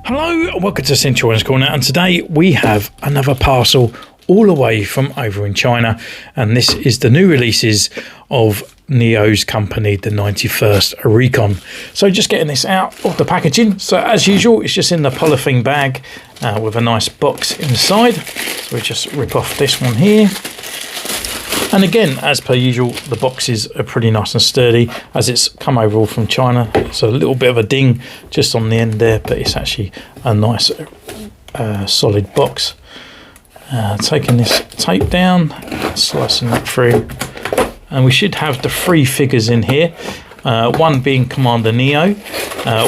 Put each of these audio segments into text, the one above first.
Hello and welcome to Central One's Corner, and today we have another parcel all the way from over in China, and this is the new releases of Neyo's company, the 91st Recon. So just getting this out of the packaging. So as usual, it's just in the polythene bag with a nice box inside. So we just rip off this one here. And again, as per usual, the boxes are pretty nice and sturdy as it's come over all from China. It's a little bit of a ding just on the end there, but it's actually a nice solid box. Taking this tape down, slicing that through, and we should have the 3 figures in here. One being Commander Neyo,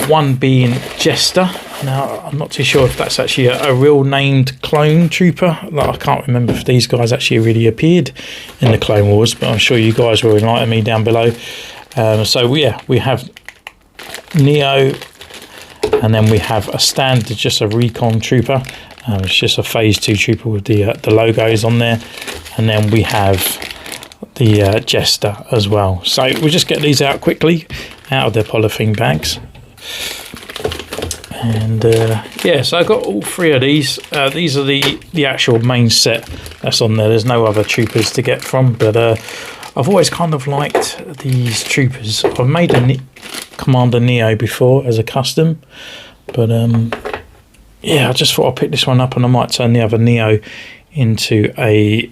one being Jester. Now, I'm not too sure if that's actually a real named clone trooper. Like, I can't remember if these guys actually really appeared in the Clone Wars, but I'm sure you guys will enlighten me down below. So yeah, we have Neyo, and then we have a standard, just a Recon trooper. It's just a phase 2 trooper with the logos on there, and then we have the Jester as well. So we'll just get these out quickly out of their polythene bags. And yeah, so I've got all 3 of these. These are the actual main set that's on there. There's no other troopers to get from, but I've always kind of liked these troopers. I've made a Commander Neyo before as a custom, but yeah, I just thought I'd pick this one up, and I might turn the other Neyo into I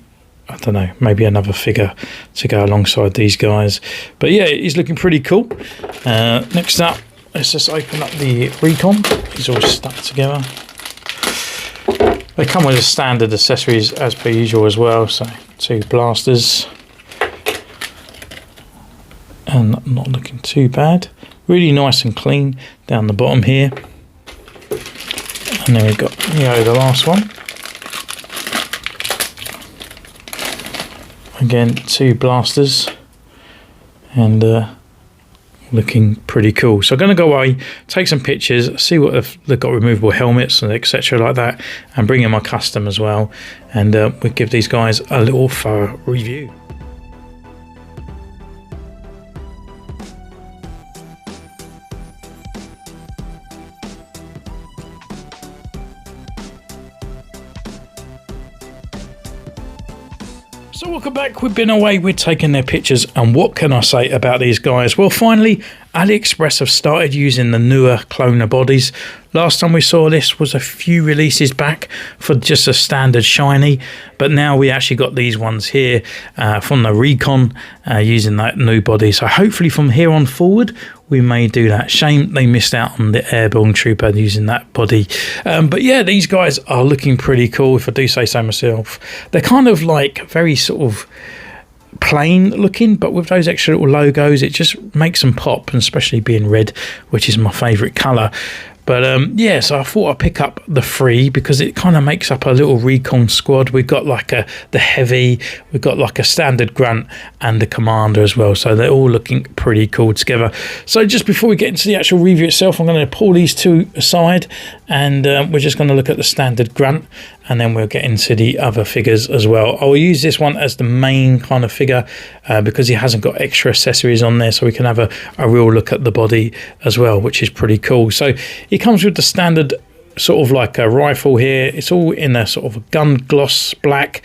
don't know, maybe another figure to go alongside these guys. But yeah, he's looking pretty cool. Next up, let's just open up the Recon. He's all stuck together. They come with the standard accessories as per usual as well. So 2 blasters. And not looking too bad. Really nice and clean down the bottom here. And then we've got Neyo, the last one. Again, 2 blasters. And looking pretty cool. So I'm going to go away, take some pictures, see what if they've got removable helmets and etc like that, and bring in my custom as well, and we'll give these guys a little thorough review. So welcome back. We've been away, we're taking their pictures, and what can I say about these guys? Well, finally, Aliexpress have started using the newer cloner bodies. Last time we saw this was a few releases back for just a standard shiny, but now we actually got these ones here from the Recon using that new body. So hopefully from here on forward, we may do that. Shame they missed out on the Airborne Trooper using that body. But yeah, these guys are looking pretty cool, if I do say so myself. They're kind of like very sort of plain looking, but with those extra little logos, it just makes them pop, and especially being red, which is my favourite colour. But yeah, so I thought I'd pick up the 3 because it kind of makes up a little Recon squad. We've got like the heavy, we've got like a standard grunt, and the commander as well. So they're all looking pretty cool together. So just before we get into the actual review itself, I'm going to pull these 2 aside, and we're just going to look at the standard grunt, and then we'll get into the other figures as well. I'll use this one as the main kind of figure because he hasn't got extra accessories on there, so we can have a real look at the body as well, which is pretty cool. So he comes with the standard sort of like a rifle here. It's all in a sort of a gun gloss black,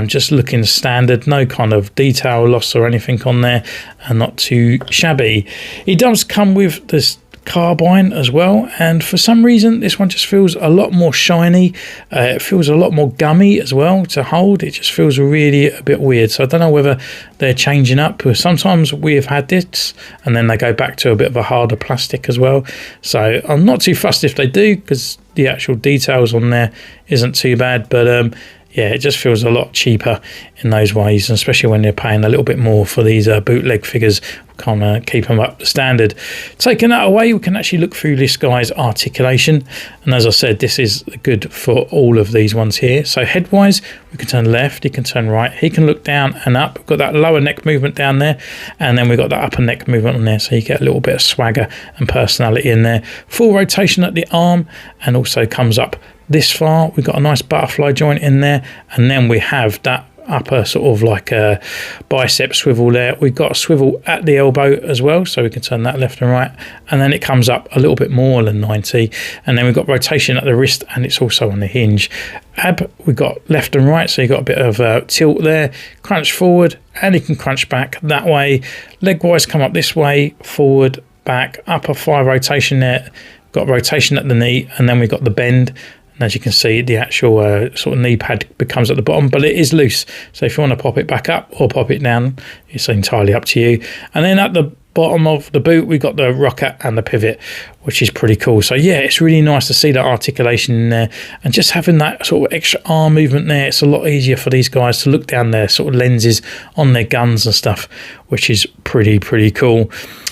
just looking standard, no kind of detail loss or anything on there, and not too shabby. He does come with this carbine as well, and for some reason this one just feels a lot more shiny. It feels a lot more gummy as well to hold. It just feels really a bit weird, so I don't know whether they're changing up, because sometimes we have had this and then they go back to a bit of a harder plastic as well. So I'm not too fussed if they do, because the actual details on there isn't too bad, but yeah, it just feels a lot cheaper in those ways, and especially when they're paying a little bit more for these bootleg figures. Kind of keep them up to standard. Taking that away, we can actually look through this guy's articulation, and as I said, this is good for all of these ones here. So head wise, we can turn left, he can turn right, he can look down and up. We've got that lower neck movement down there, and then we've got that upper neck movement on there, so you get a little bit of swagger and personality in there. Full rotation at the arm, and also comes up this far. We've got a nice butterfly joint in there, and then we have that upper sort of like a bicep swivel there. We've got a swivel at the elbow as well, so we can turn that left and right, and then it comes up a little bit more than 90, and then we've got rotation at the wrist, and it's also on the hinge. Ab, we've got left and right, so you've got a bit of tilt there, crunch forward, and you can crunch back that way. Leg wise, come up this way, forward, back, upper thigh rotation there, got rotation at the knee, and then we've got the bend. And as you can see, the actual sort of knee pad becomes at the bottom, but it is loose. So if you want to pop it back up or pop it down, it's entirely up to you. And then at the bottom of the boot, we've got the rocker and the pivot, which is pretty cool. So yeah, it's really nice to see that articulation in there, and just having that sort of extra arm movement there. It's a lot easier for these guys to look down their sort of lenses on their guns and stuff, which is pretty cool.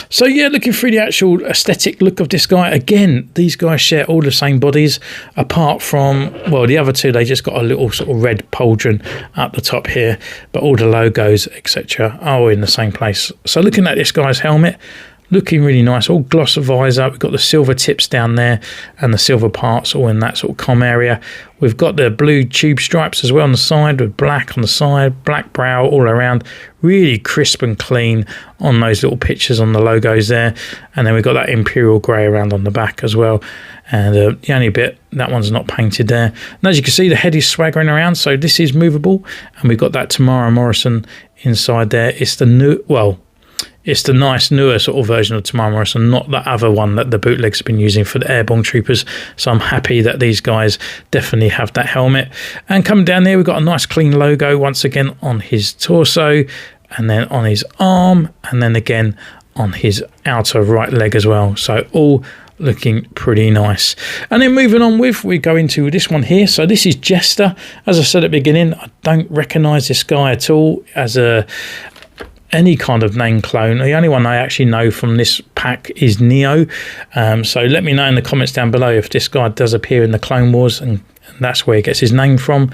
So yeah, looking through the actual aesthetic look of this guy, again, these guys share all the same bodies, apart from, well, the other two, they just got a little sort of red pauldron at the top here, but all the logos, etc., are in the same place. So looking at this guy's helmet, looking really nice, all gloss visor. We've got the silver tips down there and the silver parts all in that sort of com area. We've got the blue tube stripes as well on the side, with black on the side, black brow all around, really crisp and clean on those little pictures on the logos there. And then we've got that imperial grey around on the back as well. And the only bit, that one's not painted there. And as you can see, the head is swaggering around, so this is movable. And we've got that Tamara Morrison inside there. It's the new, well, it's the nice newer sort of version of Tamara Morrison, not the other one that the bootlegs have been using for the Airborne Troopers. So I'm happy that these guys definitely have that helmet. And coming down there, we've got a nice clean logo once again on his torso, and then on his arm, and then again on his outer right leg as well. So all looking pretty nice. And then moving on with, we go into this one here. So this is Jester. As I said at the beginning, I don't recognise this guy at all as any kind of name clone. The only one I actually know from this pack is Neyo. So let me know in the comments down below if this guy does appear in the Clone Wars, and that's where he gets his name from.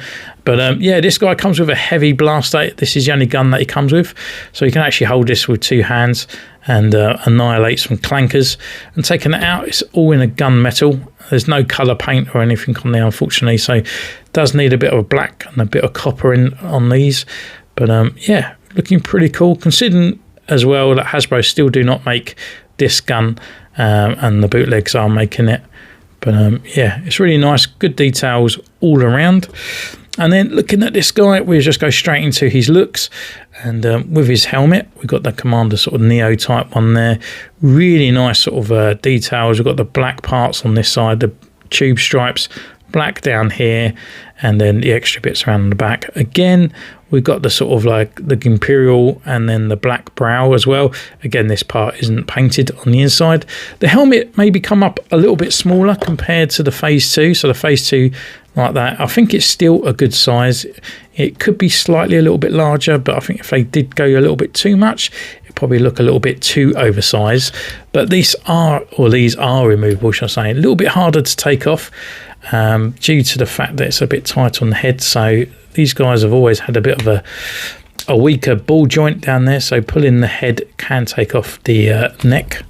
But yeah, this guy comes with a heavy blaster. This is the only gun that he comes with, so you can actually hold this with two hands and annihilate some clankers. And taking it out, it's all in a gunmetal. There's no colour paint or anything on there, unfortunately, so it does need a bit of a black and a bit of copper in on these. But yeah, looking pretty cool, considering as well that Hasbro still do not make this gun, and the bootlegs are making it. But yeah, it's really nice, good details all around. And then looking at this guy, we'll just go straight into his looks. And with his helmet, we've got the Commander sort of Neo type one there. Really nice sort of details. We've got the black parts on this side, the tube stripes, black down here, and then the extra bits around the back. Again, we've got the sort of like the Imperial and then the black brow as well. Again, this part isn't painted on the inside. The helmet maybe come up a little bit smaller compared to the Phase 2. So the Phase 2 like that, I think it's still a good size. It could be slightly a little bit larger, but I think if they did go a little bit too much, it'd probably look a little bit too oversized. But these are removable, shall I say. A little bit harder to take off, due to the fact that it's a bit tight on the head. So these guys have always had a bit of a weaker ball joint down there, so pulling the head can take off the neck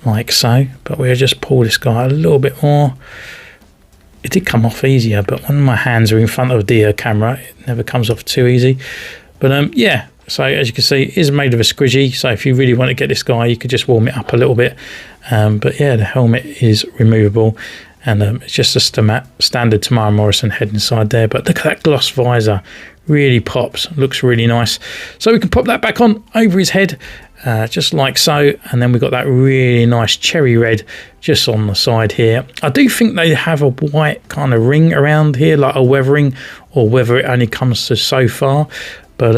like so. But we'll just pull this guy a little bit more. It did come off easier, but when my hands are in front of the camera, it never comes off too easy. But yeah, so as you can see, it is made of a squidgy, so if you really want to get this guy, you could just warm it up a little bit. But yeah, the helmet is removable, and it's just a standard Tamara Morrison head inside there. But look at that gloss visor, really pops, looks really nice. So we can pop that back on over his head, just like so, and then we've got that really nice cherry red just on the side here. I do think they have a white kind of ring around here, like a weathering, or whether it only comes to so far. But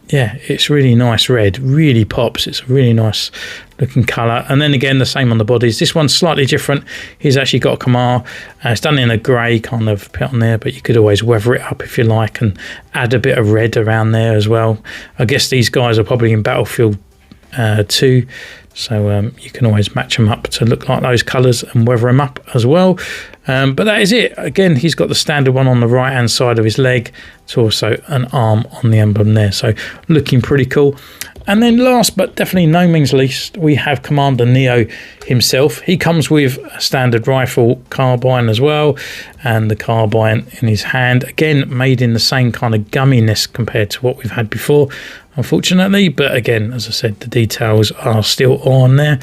yeah, it's really nice red, really pops. It's a really nice looking colour. And then again, the same on the bodies. This one's slightly different. He's actually got a Kamar. It's done in a grey kind of put on there, but you could always weather it up if you like and add a bit of red around there as well. I guess these guys are probably in Battlefield 2, so you can always match them up to look like those colours and weather them up as well. But that is it. Again, he's got the standard one on the right hand side of his leg. It's also an arm on the emblem there, so looking pretty cool. And then last but definitely no means least, we have Commander Neyo himself. He comes with a standard rifle carbine as well, and the carbine in his hand, again made in the same kind of gumminess compared to what we've had before, unfortunately, but again, as I said, the details are still on there.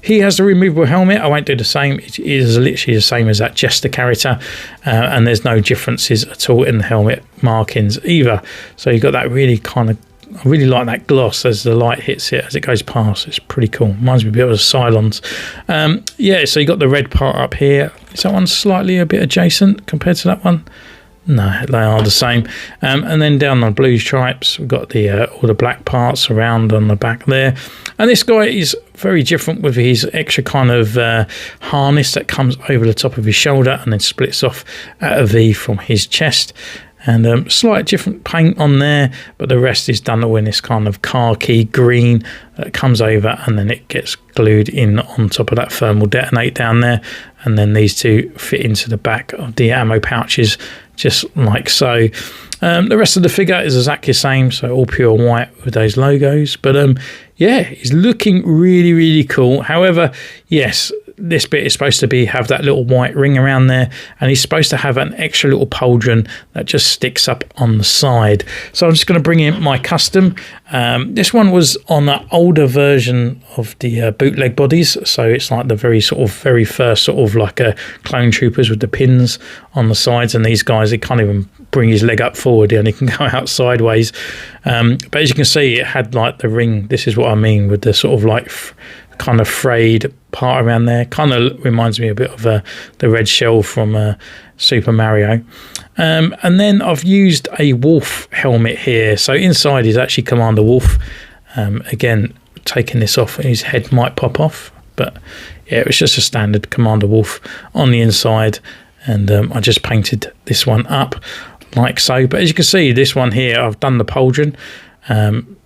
He has the removable helmet. I won't do the same. It is literally the same as that Jester character, and there's no differences at all in the helmet markings either. So you've got that really kind of, I really like that gloss as the light hits it as it goes past. It's pretty cool. Reminds me a bit of Cylons. Yeah, so you got the red part up here. Is that one slightly a bit adjacent compared to that one? No, they are the same. And then down the blue stripes, we've got the all the black parts around on the back there. And this guy is very different with his extra kind of harness that comes over the top of his shoulder and then splits off at a V from his chest. And slight different paint on there, but the rest is done all in this kind of khaki green that comes over, and then it gets glued in on top of that thermal detonate down there. And then these two fit into the back of the ammo pouches, just like so. The rest of the figure is exactly the same, so all pure white with those logos. But yeah, he's looking really, really cool. However, yes, this bit is supposed to have that little white ring around there, and he's supposed to have an extra little pauldron that just sticks up on the side. So I'm just going to bring in my custom. This one was on the older version of the bootleg bodies, so it's like the very first sort of like a clone troopers with the pins on the sides, and these guys, they can't even bring his leg up forward and he can go out sideways. But as you can see, it had like the ring. This is what I mean with the sort of like kind of frayed part around there. Kind of reminds me a bit of the red shell from Super Mario. And then I've used a wolf helmet here. So inside is actually Commander Wolf. Again, taking this off, his head might pop off, but yeah, it was just a standard Commander Wolf on the inside. And I just painted this one up like so. But as you can see, this one here, I've done the pauldron.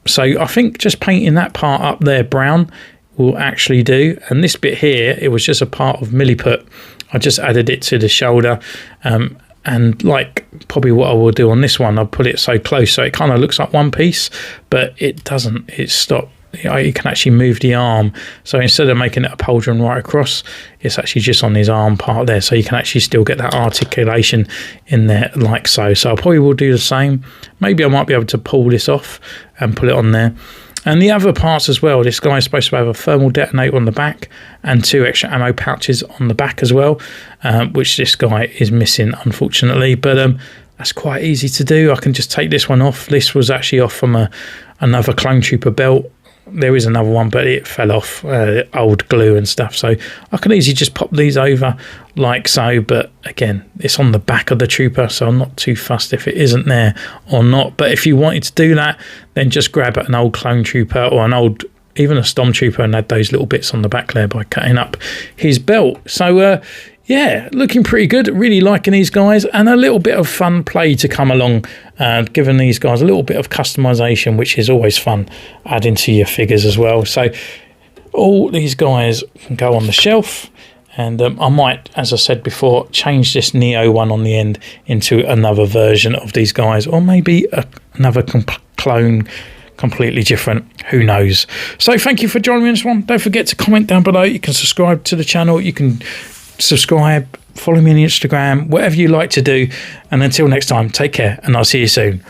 So I think just painting that part up there brown will actually do. And this bit here, it was just a part of milliput. I just added it to the shoulder. And like probably what I will do on this one, I'll put it so close so it kind of looks like one piece, but it doesn't. It's stopped. You can actually move the arm. So instead of making it a pauldron right across, it's actually just on his arm part there. So you can actually still get that articulation in there like so. So I probably will do the same. Maybe I might be able to pull this off and put it on there. And the other parts as well, this guy is supposed to have a thermal detonator on the back and 2 extra ammo pouches on the back as well, which this guy is missing, unfortunately. But that's quite easy to do. I can just take this one off. This was actually off from another clone trooper belt. There is another one, but it fell off, old glue and stuff. So I can easily just pop these over like so. But again, it's on the back of the trooper, so I'm not too fussed if it isn't there or not. But if you wanted to do that, then just grab an old clone trooper or even a stormtrooper and add those little bits on the back there by cutting up his belt. So yeah, looking pretty good. Really liking these guys, and a little bit of fun play to come along, giving these guys a little bit of customization, which is always fun, adding to your figures as well. So all these guys can go on the shelf, and I might, as I said before, change this Neyo one on the end into another version of these guys, or maybe another clone completely different, who knows. So thank you for joining me on this one. Don't forget to comment down below. You can subscribe to the channel, you can subscribe, follow me on Instagram, whatever you like to do. And until next time, take care, and I'll see you soon.